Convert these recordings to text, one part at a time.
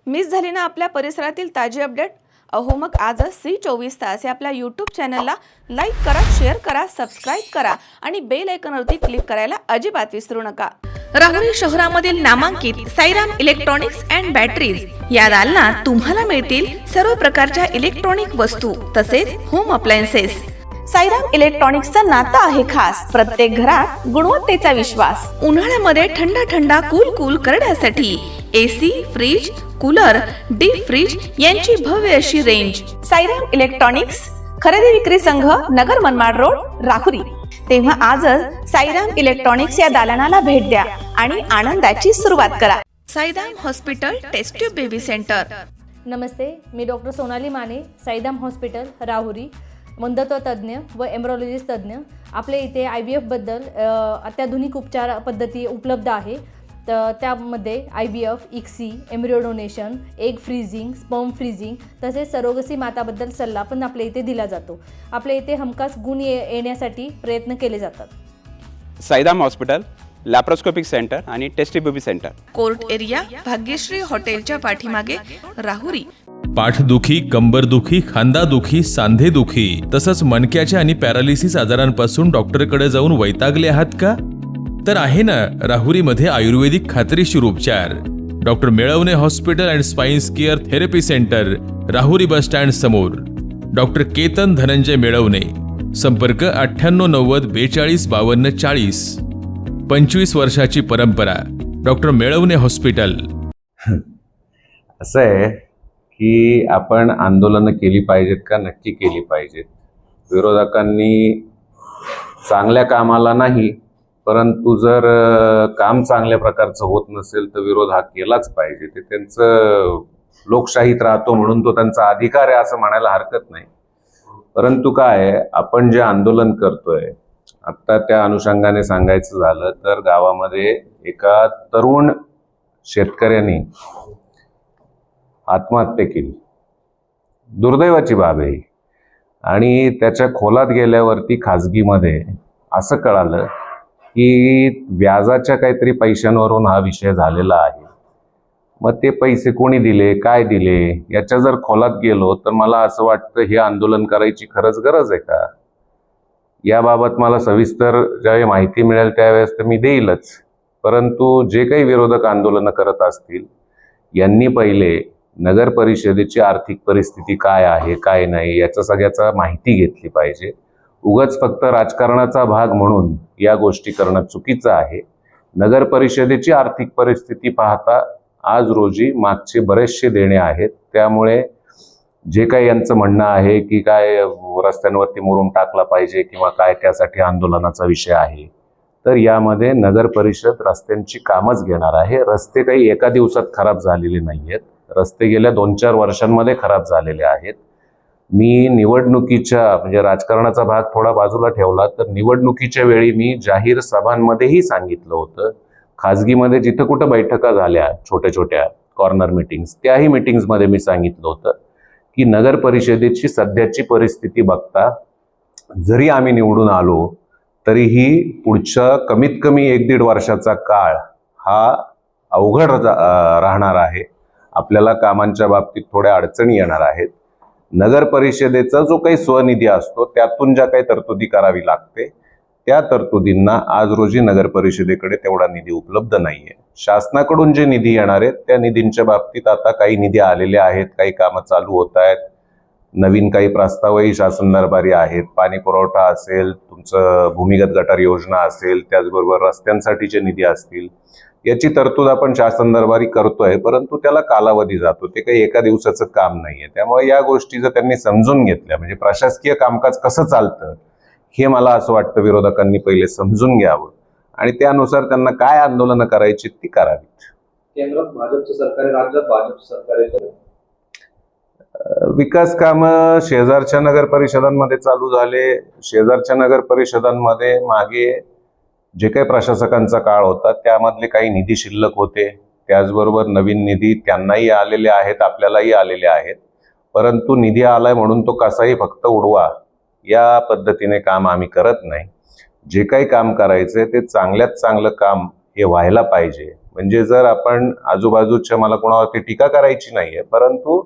Miss झाली ना आपल्या परिसरातील ताजी अपडेट? अहो मग आजच C24 या आपल्या यूट्यूब चॅनलला लाईक करा, शेअर करा, सबस्क्राईब करा आणि बेल आयकॉनवरती क्लिक करायला अजिबात विसरू नका. राहुरी शहरामधील नामांकित साईराम इलेक्ट्रॉनिक्स अँड बॅटरीज या दालनात तुम्हाला मिळतील सर्व प्रकारच्या इलेक्ट्रॉनिक वस्तू तसेच होम अप्लायन्सेस. साईराम इलेक्ट्रॉनिक्सचं नातं आहे खास. प्रत्येक घरात गुणवत्तेचा विश्वास. उन्हाळ्यामध्ये थंड थंड कूल करण्यासाठी AC, fridge, cooler, deep fridge यांची भव्य अशी रेंज. साईराम इलेक्ट्रॉनिक्स खरेदी विक्री संघ, नगर मनमाड रोड, राहुरी. तेव्हा आजच साईराम इलेक्ट्रॉनिक्स या दालनाला भेट द्या आणि आनंदाची सुरुवात करा. Sairam hospital test tube baby centre. नमस्ते, मी डॉक्टर सोनाली माने, साईराम हॉस्पिटल राहुरी, वंध्यत्व तज्ज्ञ व एम्ब्रॉलॉजिस्ट तज्ज्ञ. आपल्या इथे IVF बद्दल अत्याधुनिक उपचार पद्धती उपलब्ध आहे. तर त्यामध्ये IVF, ICSI, embryo donation, egg freezing, sperm freezing तसेच सरोगसी माताबद्दल सल्ला पण आपल्या इथे दिला जातो. आपल्या इथे हमखास गुण येण्यासाठी प्रयत्न केले जातात. साईराम हॉस्पिटल, लॅप्रोस्कोपिक सेंटर आणि test baby centre, court area, Bhagyashree हॉटेलच्या पाठीमागे, राहुरी. पाठदुखी, कंबरदुखी, खांदादुखी, सांधेदुखी तसंच मणक्याच्या आणि पॅरालिसिस आजारांपासून डॉक्टरकडे जाऊन वैतागले आहात का? तर आहे ना राहुरीमध्ये आयुर्वेदिक खात्रीशीर उपचार. Doctor Melavane hospital and spines care therapy centre, Rahuri bus stand समोर. डॉक्टर केतन धनंजय मेळवणे. संपर्क 9890 42 52 40. 25 वर्षाची परंपरा. Doctor Melavane hospital. असं आहे की आपण आंदोलनं केली पाहिजेत का? नक्की केली पाहिजेत. विरोधकांनी चांगल्या कामाला नाही, परंतु जर काम चांगल्या प्रकारचं होत नसेल तर विरोध हा केलाच पाहिजे. ते त्यांचं लोकशाहीत राहतो म्हणून तो त्यांचा अधिकार आहे असं म्हणायला हरकत नाही. परंतु काय, आपण जे आंदोलन करतोय आत्ता त्या अनुषंगाने सांगायचं झालं तर गावामध्ये एका तरुण शेतकऱ्याने आत्महत्या केली. दुर्दैवाची बाब आहे. आणि त्याच्या खोलात गेल्यावरती खाजगीमध्ये असं कळालं की व्याजाच्या काहीतरी पैशांवरून हा विषय झालेला आहे. मग ते पैसे कोणी दिले, काय दिले, याच्या जर खोलात गेलो तर मला असं वाटतं हे आंदोलन करायची खरंच गरज आहे का? याबाबत मला सविस्तर ज्यावेळी माहिती मिळेल त्यावेळेस तर मी देईलच. परंतु जे काही विरोधक आंदोलनं करत असतील यांनी पहिले नगर परिषदेची आर्थिक परिस्थिती काय आहे, काय नाही याचा सगळ्याचा माहिती घेतली पाहिजे. उगाच फक्त राजकारणाचा भाग म्हणून या गोष्टी करणं चुकीचं आहे. नगर परिषदेची आर्थिक परिस्थिती पाहता आज रोजी मागचे बरेचसे देणे आहेत. त्यामुळे जे काही यांचं म्हणणं आहे की काय रस्त्यांवरती मुरुम टाकला पाहिजे किंवा काय त्यासाठी आंदोलनाचा विषय आहे, तर यामध्ये नगर परिषद रस्त्यांची कामच घेणार आहे. रस्ते काही एका दिवसात खराब झालेले नाही आहेत. रस्ते गेल्या 2-4 वर्षांमध्ये खराब झालेले आहेत. मी निवडणुकीच्या म्हणजे राजकारणाचा भाग थोडा बाजूला ठेवला तर निवडणुकीच्या वेळी मी जाहीर सभांमध्येही सांगितलं होतं, खाजगीमध्ये जिथं कुठं बैठका झाल्या छोट्या छोट्या कॉर्नर मीटिंग्स, त्याही मीटिंग्समध्ये मी सांगितलं होतं की नगर परिषदेची सध्याची परिस्थिती बघता जरी आम्ही निवडून आलो तरीही पुढच्या कमीत कमी 1-1.5 वर्षाचा काळ हा अवघड राहणार आहे. आपल्याला कामांच्या बाबतीत थोड्या अडचणी येणार आहेत. नगर परिषदेचा जो काही स्वनिधी असतो त्यातून ज्या काही तरतुदी करावी लागते त्या तरतुदींना आज रोजी नगर परिषदेकडे तेवढा निधी उपलब्ध नाहीये. शासनाकडून जे निधी येणार आहेत त्या निधींच्या बाबतीत आता काही निधी आलेले आहेत, काही कामं चालू होत आहेत, नवीन काही प्रस्तावही शासन दरबारी आहेत. पाणी पुरवठा असेल, तुमचं भूमिगत गटार योजना असेल, त्याचबरोबर रस्त्यांसाठीचे निधी असतील, याची तरतूद आपण शासन दरबारी करतोय. परंतु त्याला कालावधी जातो. ते काही एका दिवसाचं काम नाहीये. त्यामुळे या गोष्टी जर त्यांनी समजून घेतल्या म्हणजे प्रशासकीय कामकाज कसं चालतं हे मला असं वाटतं विरोधकांनी पहिले समजून घ्यावं आणि त्यानुसार त्यांना काय आंदोलनं करायची ती करावीत. केंद्रात भाजपचं सरकार आहे, राज्यात भाजपचं सरकार आहे. विकास कामं शेजारच्या नगर परिषदांमध्ये चालू झाले. शेजारच्या नगर परिषदांमध्ये मागे जे काही प्रशासकांचा काळ होता त्यामधले काही निधी शिल्लक होते. त्याचबरोबर नवीन निधी त्यांनाही आलेले आहेत, आपल्यालाही आलेले आहेत. परंतु निधी आलाय म्हणून तो कसाही फक्त उडवा या पद्धतीने काम आम्ही करत नाही. जे काही काम करायचंय ते चांगल्यात चांगलं काम हे व्हायला पाहिजे. म्हणजे जर आपण आजूबाजूच्या, मला कोणावरती टीका करायची नाहीये, परंतु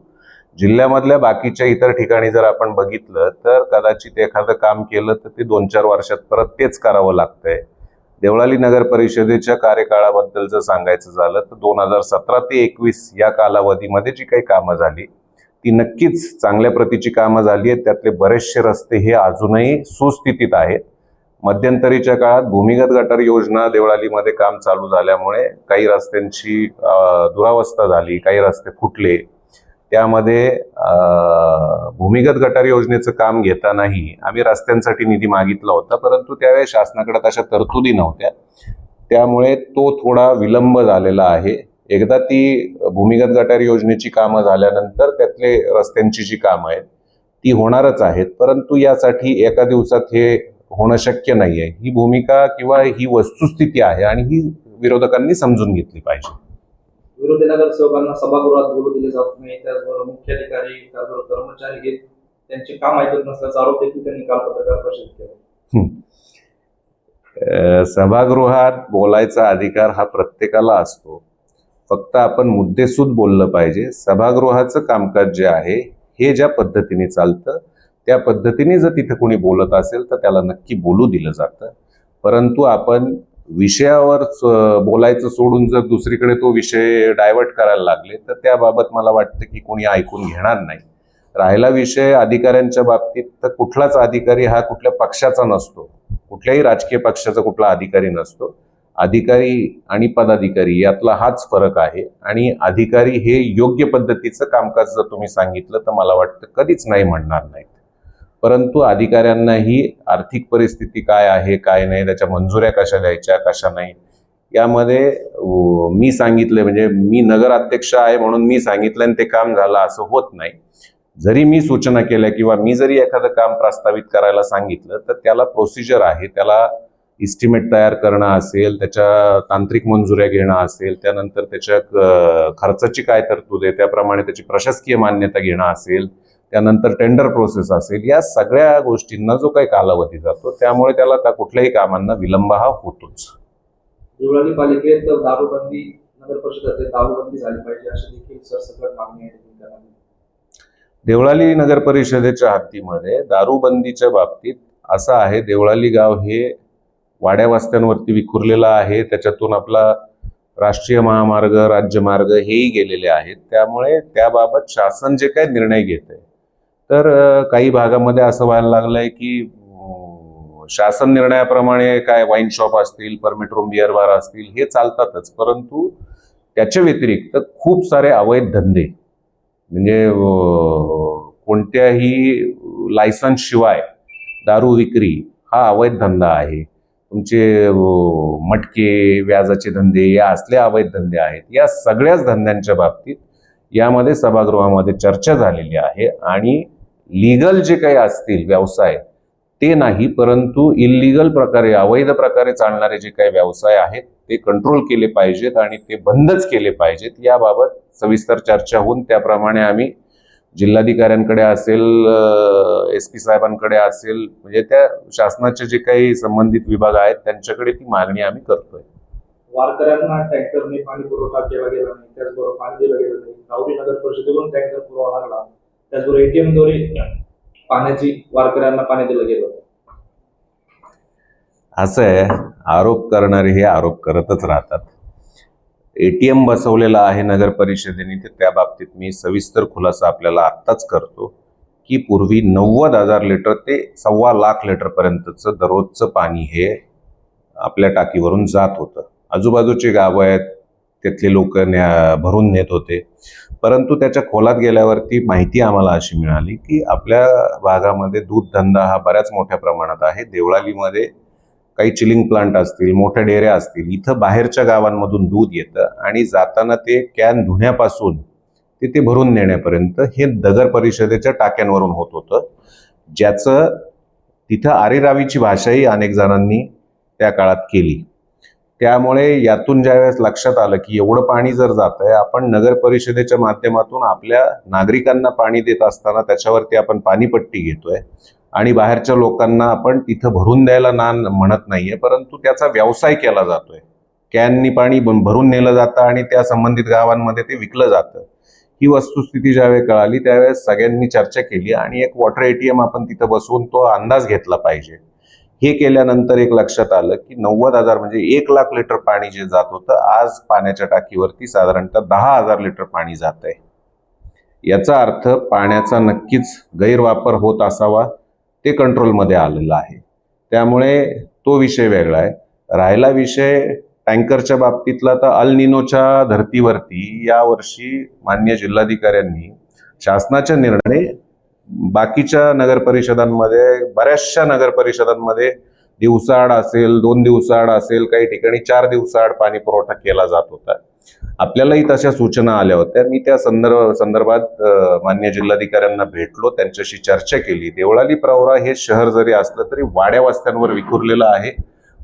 जिल्ह्यामधल्या बाकीच्या इतर ठिकाणी जर आपण बघितलं तर कदाचित एखादं काम केलं तर ते 2-4 वर्षात परत तेच करावं लागतंय. देवळाली नगर परिषदेच्या कार्यकाळाबद्दल जर सांगायचं झालं तर 2017 ते 21 या कालावधीमध्ये जी काही कामं झाली ती नक्कीच चांगल्या प्रतीची कामं झाली आहेत. त्यातले बरेचसे रस्ते हे अजूनही सुस्थितीत आहेत. मध्यंतरीच्या काळात भूमिगत गटार योजना देवळालीमध्ये काम चालू झाल्यामुळे काही रस्त्यांची दुरावस्था झाली, काही रस्ते फुटले. त्यामध्ये भूमिगत गटार योजनेचं काम घेतानाही आम्ही रस्त्यांसाठी निधी मागितला होता, परंतु त्यावेळी शासनाकडे तशा तरतुदी नव्हत्या. त्यामुळे तो थोडा विलंब झालेला आहे. एकदा ती भूमिगत गटार योजनेची कामं झाल्यानंतर त्यातले रस्त्यांची जी कामं आहेत ती होणारच आहेत, परंतु यासाठी एका दिवसात हे होणं शक्य नाहीये. ही भूमिका किंवा ही वस्तुस्थिती आहे आणि ही विरोधकांनी समजून घेतली पाहिजे. विरोधी नगरसेवकांना सभागृहात बोलू दिले जात नाही, त्याचबरोबर मुख्याधिकारी, त्याचबरोबर कर्मचारी हे त्यांचे काम ऐकत नसल्याचा आरोप देखील त्यांनी काल पत्रकार परिषदेत केला. सभागृहात बोलायचा अधिकार हा प्रत्येकाला असतो, फक्त आपण मुद्देसूद बोललं पाहिजे. सभागृहाचं कामकाज जे आहे हे ज्या पद्धतीने चालतं त्या पद्धतीने जर तिथं कोणी बोलत असेल तर त्याला नक्की बोलू दिलं जातं, परंतु आपण विषयावर बोलायचं सोडून जर दुसरीकडे तो विषय डायव्हर्ट करायला लागले तर त्याबाबत मला वाटतं की कोणी ऐकून घेणार नाही. राहिला विषय अधिकाऱ्यांच्या बाबतीत, तर कुठलाच अधिकारी हा कुठल्या पक्षाचा नसतो, कुठल्याही राजकीय पक्षाचा कुठला अधिकारी नसतो. अधिकारी आणि पदाधिकारी यातला हाच फरक आहे आणि अधिकारी हे योग्य पद्धतीचं कामकाज जर तुम्ही सांगितलं तर मला वाटतं कधीच नाही म्हणणार नाहीत. परंतु अधिकाऱ्यांनाही आर्थिक परिस्थिती काय आहे काय नाही, त्याच्या मंजुऱ्या कशा द्यायच्या कशा नाही, यामध्ये मी सांगितलं म्हणजे मी नगराध्यक्ष आहे म्हणून मी सांगितलं आणि ते काम झालं असं होत नाही. जरी मी सूचना केल्या किंवा मी जरी एखादं काम प्रस्तावित करायला सांगितलं तर त्याला प्रोसिजर आहे, त्याला इस्टिमेट तयार करणं असेल, त्याच्या तांत्रिक मंजुऱ्या घेणं असेल, त्यानंतर त्याच्या खर्चाची काय तरतूद आहे त्याप्रमाणे त्याची प्रशासकीय मान्यता घेणं असेल, त्यानंतर टेंडर प्रोसेस असेल, या सगळ्या गोष्टींना जो काही कालावधी जातो त्यामुळे त्याला कुठल्याही कामांना विलंब हा होतोच. देवळाली पालिकेत दारूबंदी, नगर परिषदेत दारूबंदी झाली पाहिजे अशी देखील सरसकट मागणी आहे. देवळाली नगर परिषदेच्या हद्दीमध्ये दारूबंदीच्या बाबतीत असं आहे, देवळाली गाव हे वाड्या वस्त्यांवरती विखुरलेलं आहे. त्याच्यातून आपला राष्ट्रीय महामार्ग, राज्यमार्ग हेही गेलेले आहेत. त्यामुळे त्याबाबत शासन जे काही निर्णय घेत आहे तर काही भागामध्ये असं व्हायला लागलंय की शासन निर्णयाप्रमाणे काय वाईन शॉप असतील, परमिट रूम, बिअर बार असतील हे चालतातच, परंतु त्याच्या व्यतिरिक्त खूप सारे अवैध धंदे म्हणजे कोणत्याही लायसन्स शिवाय दारू विक्री हा अवैध धंदा आहे. तुमचे मटके, व्याजाचे धंदे या असले अवैध धंदे आहेत. या सगळ्याच धंद्यांच्या बाबतीत यामध्ये सभागृहामध्ये चर्चा झालेली आहे आणि लीगल जे काही असतील व्यवसाय ते नाही, परंतु इल्लीगल प्रकारे, अवैध प्रकारे चालणारे जे काही व्यवसाय आहेत ते कंट्रोल केले पाहिजेत आणि ते बंदच केले पाहिजेत. याबाबत सविस्तर चर्चा होऊन त्याप्रमाणे आम्ही जिल्हाधिकाऱ्यांकडे असेल, SP साहेबांकडे असेल, म्हणजे त्या शासनाचे जे काही संबंधित विभाग आहेत त्यांच्याकडे ती मागणी आम्ही करतोय. वारकऱ्यांना टँकरने पाणी पुरवठा केला गेला नाही, त्याचबरोबर पाणी दिलं गेलं नाही. राहुरी नगर परिषदेकडून टँकर पुरवठा लागला, त्याचबरोबर ATM द्वारे पाण्याची वारकऱ्यांना पाणी दिलं गेलं. असं आहे, आरोप करणारे हे आरोप करतच राहतात. ATM बसवलेला आहे नगर परिषदेने, तर त्या बाबतीत मी सविस्तर खुलासा आपल्याला आत्ताच करतो की पूर्वी 90,000 लिटर ते 1,25,00,000 लिटर पर्यंतचं दररोजचं पाणी हे आपल्या टाकीवरून जात होतं. आजूबाजूची गावं आहेत तिथले लोक भरून नेत होते, परंतु त्याच्या खोलात गेल्यावरती माहिती आम्हाला अशी मिळाली की आपल्या भागामध्ये दूध धंदा हा बऱ्याच मोठ्या प्रमाणात आहे. देवळालीमध्ये काही चिलिंग प्लांट असतील, मोठ्या डेऱ्या असतील, इथं बाहेरच्या गावांमधून दूध येतं आणि जाताना ते कॅन धुण्यापासून ते भरून नेण्यापर्यंत हे नगर परिषदेच्या टाक्यांवरून होत होतं, ज्याचं तिथं आरेरावीची भाषाही अनेक जणांनी त्या काळात केली. त्यामुळे यातून ज्यावेळेस लक्षात आलं की एवढं पाणी जर जात आहे, आपण नगर परिषदेच्या माध्यमातून आपल्या नागरिकांना पाणी देत असताना त्याच्यावरती आपण पाणीपट्टी घेतोय आणि बाहेरच्या लोकांना आपण तिथं भरून द्यायला म्हणत नाहीये, परंतु त्याचा व्यवसाय केला जातोय. कॅननी पाणी भरून नेलं जातं आणि त्या संबंधित गावांमध्ये ते विकलं जातं. ही वस्तुस्थिती ज्यावेळी कळाली त्यावेळेस सगळ्यांनी चर्चा केली आणि एक वॉटर ATM आपण तिथं बसवून तो अंदाज घेतला पाहिजे. हे केल्यानंतर एक लक्षात आलं की 90,000 म्हणजे 1,00,000 लिटर पाणी जे जात होतं, आज पाण्याच्या टाकीवरती साधारणतः 10,000 लिटर पाणी जात आहे. याचा अर्थ पाण्याचा नक्कीच गैरवापर होत असावा, ते कंट्रोलमध्ये आलेलं आहे. त्यामुळे तो विषय वेगळा आहे. राहिला विषय टँकरच्या बाबतीतला, तर अल निनोच्या धर्तीवरती यावर्षी माननीय जिल्हाधिकाऱ्यांनी शासनाचा निर्णय बाकीच्या नगर परिषदांमध्ये, बऱ्याचशा नगर परिषदांमध्ये दिवसाआड असेल, 2 दिवसाआड असेल, काही ठिकाणी 4 दिवसाआड पाणी पुरवठा केला जात होता. आपल्यालाही तशा सूचना आल्या होत्या. मी त्या संदर्भात माननीय जिल्हाधिकाऱ्यांना भेटलो, त्यांच्याशी चर्चा केली. देवळाली प्रवरा हे शहर जरी असलं तरी वाड्या वस्त्यांवर विखुरलेलं आहे.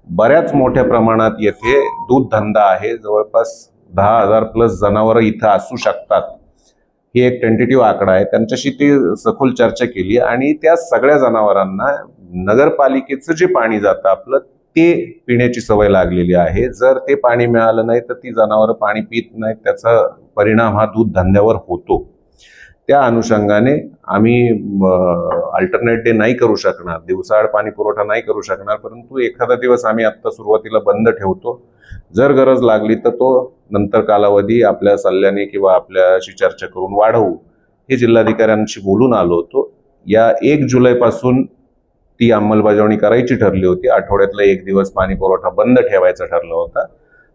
बऱ्याच मोठ्या प्रमाणात येथे दूध धंदा आहे. जवळपास 10,000 प्लस जनावरं इथं असू शकतात. ही एक टेंटेटिव्ह आकडा आहे. त्यांच्याशी ती सखोल चर्चा केली आणि त्या सगळ्या जनावरांना नगरपालिकेचं जे पाणी जातं आपलं, ते पिण्याची सवय लागलेली आहे. जर ते पाणी मिळालं नाही तर ती जनावरं पाणी पित नाहीत. त्याचा परिणाम हा दूध धंद्यावर होतो. त्या अनुषंगाने आम्ही अल्टरनेट डे नाही करू शकणार, दिवसाआड पाणी पुरवठा नाही करू शकणार, परंतु एखादा दिवस आम्ही आत्ता सुरुवातीला बंद ठेवतो. जर गरज लागली तर तो नंतर कालावधी आपल्या सल्ल्याने किंवा आपल्याशी चर्चा करून वाढवू, हे जिल्हाधिकाऱ्यांशी बोलून आलो होतो. या 1 जुलैपासून ती अंमलबजावणी करायची ठरली होती. आठवड्यातला 1 दिवस पाणी पुरवठा बंद ठेवायचा ठरला होता.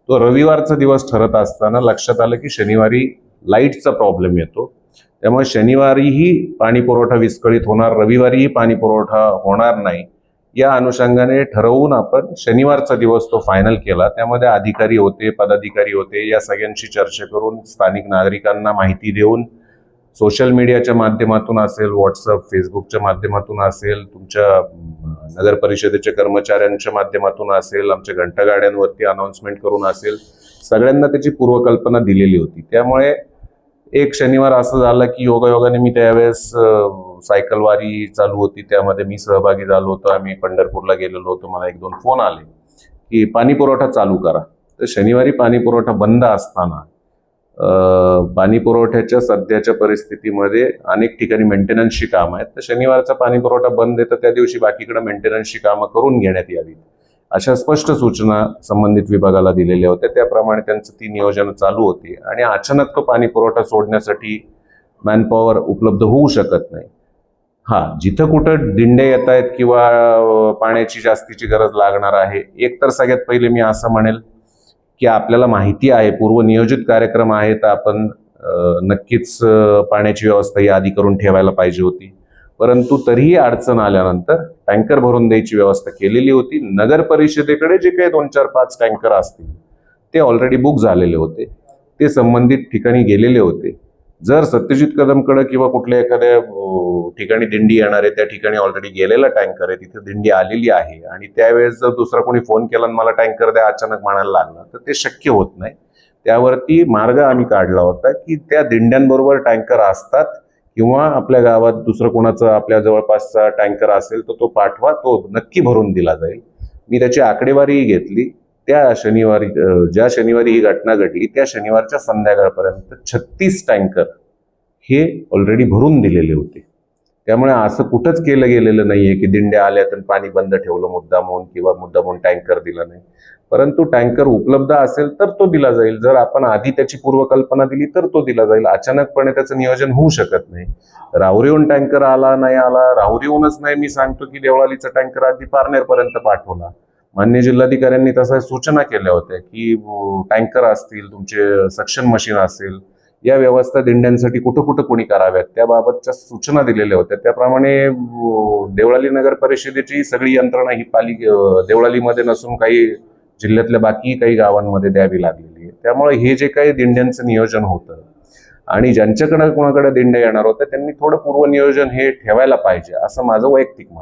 तो रविवारचा दिवस ठरत असताना लक्षात आलं की शनिवारी लाईटचा प्रॉब्लेम येतो. त्यामुळे शनिवारीही पाणी पुरवठा विस्कळीत होणार, रविवारीही पाणी पुरवठा होणार नाही, या अनुषंगाने ठरवून आपण शनिवारचा दिवस तो फायनल केला. त्यामध्ये अधिकारी होते, पदाधिकारी होते. या सगळ्यांशी चर्चा करून स्थानिक नागरिकांना माहिती देऊन सोशल मीडियाच्या माध्यमातून असेल, व्हॉट्सअप, फेसबुकच्या माध्यमातून असेल, तुमच्या नगर परिषदेच्या कर्मचाऱ्यांच्या माध्यमातून असेल, आमच्या घंटागाड्यांवरती अनाउन्समेंट करून असेल, सगळ्यांना त्याची पूर्वकल्पना दिलेली होती. त्यामुळे एक शनिवार असं झालं की योगायोगाने मी त्यावेळेस सायकलवारी चालू होती, त्यामध्ये मी सहभागी झालो होतो. आम्ही पंढरपूरला गेलेलो होतो. मला 1-2 फोन आले की पाणी पुरवठा चालू करा. तर शनिवारी पाणी पुरवठा बंद असताना पाणी पुरवठ्याच्या सध्याच्या परिस्थितीमध्ये अनेक ठिकाणी मेंटेनन्सची कामं आहेत. तर शनिवारचा पाणी पुरवठा बंद आहे, तर त्या दिवशी बाकीकडे मेंटेनन्सची कामं करून घेण्यात यावी, अशा स्पष्ट सूचना संबंधित विभागाला दिलेल्या होत्या. त्याप्रमाणे त्यांचं ती नियोजन चालू होती आणि अचानक तो पाणी पुरवठा सोडण्यासाठी मॅनपॉवर उपलब्ध होऊ शकत नाही. जिथं कुठं दिंडे येत आहेत किंवा पाण्याची जास्तीची गरज लागणार आहे, एक तर सगळ्यात पहिले मी असं म्हणेल की आपल्याला माहिती आहे, पूर्वनियोजित कार्यक्रम आहे, तर आपण नक्कीच पाण्याची व्यवस्था ही आधी करून ठेवायला पाहिजे होती. परंतु तरीही अडचण आल्यानंतर टँकर भरून द्यायची व्यवस्था केलेली होती. नगर परिषदेकडे जे काही 2, 4, 5 टँकर असतील ते ऑलरेडी बुक झालेले होते, ते संबंधित ठिकाणी गेलेले होते. जर सत्यजित कदमकडे किंवा कुठल्या एखाद्या ठिकाणी दिंडी येणार आहे, त्या ठिकाणी ऑलरेडी गेलेला टँकर आहे, तिथे दिंडी आलेली आहे आणि त्यावेळेस जर दुसरा कोणी फोन केला आणि मला टँकर द्या अचानक म्हणायला लागला, तर ते शक्य होत नाही. त्यावरती मार्ग आम्ही काढला होता की त्या दिंड्यांबरोबर टँकर असतात किंवा आपल्या गावात दुसरं कोणाचं आपल्या जवळपासचा टँकर असेल तर तो पाठवा, तो नक्की भरून दिला जाईल. मी त्याची आकडेवारीही घेतली. त्या शनिवारी, ज्या शनिवारी ही घटना घडली त्या शनिवारच्या संध्याकाळपर्यंत 36 टँकर हे ऑलरेडी भरून दिलेले होते. त्यामुळे असं कुठंच केलं गेलेलं नाहीये की दिंड्या आल्या तर पाणी बंद ठेवलं मुद्दामून किंवा मुद्दामून टँकर दिला नाही. परंतु टँकर उपलब्ध असेल तर तो दिला जाईल. जर आपण आधी त्याची पूर्वकल्पना दिली तर तो दिला जाईल. अचानकपणे त्याचं नियोजन होऊ शकत नाही. राहुरीहून टँकर आला नाही आला, राहुरीहूनच नाही, मी सांगतो की देवळालीचा टँकर अगदी पारनेरपर्यंत पाठवला. मान्य जिल्हाधिकाऱ्यांनी तशा सूचना केल्या होत्या की टँकर असतील, तुमचे सक्शन मशीन असेल, या व्यवस्था दिंड्यांसाठी कुठं कुठं कोणी कराव्यात, त्याबाबतच्या सूचना दिलेल्या होत्या. त्याप्रमाणे देवळाली नगर परिषदेची सगळी यंत्रणा ही देवळालीमध्ये नसून काही जिल्ह्यातल्या बाकी काही गावांमध्ये द्यावी लागलेली आहे. त्यामुळे हे जे काही दिंड्यांचं नियोजन होतं आणि ज्यांच्याकडे कोणाकडे दिंड्या येणार होत्या त्यांनी थोडं पूर्वनियोजन हे ठेवायला पाहिजे, असं माझं वैयक्तिक मत.